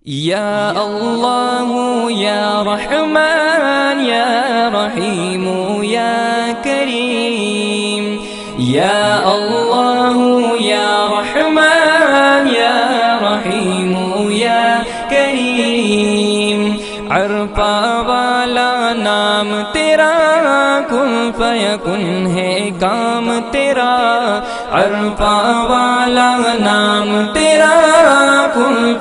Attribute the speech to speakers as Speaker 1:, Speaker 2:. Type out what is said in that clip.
Speaker 1: या अल्लाह या रहमान या रहीम या करीम। या अल्लाह या रहमान या रहीम या करीम। अरफा वाला नाम तेरा, कुन फयकुन है काम तेरा। अरफा वाला नाम तेरा, कुन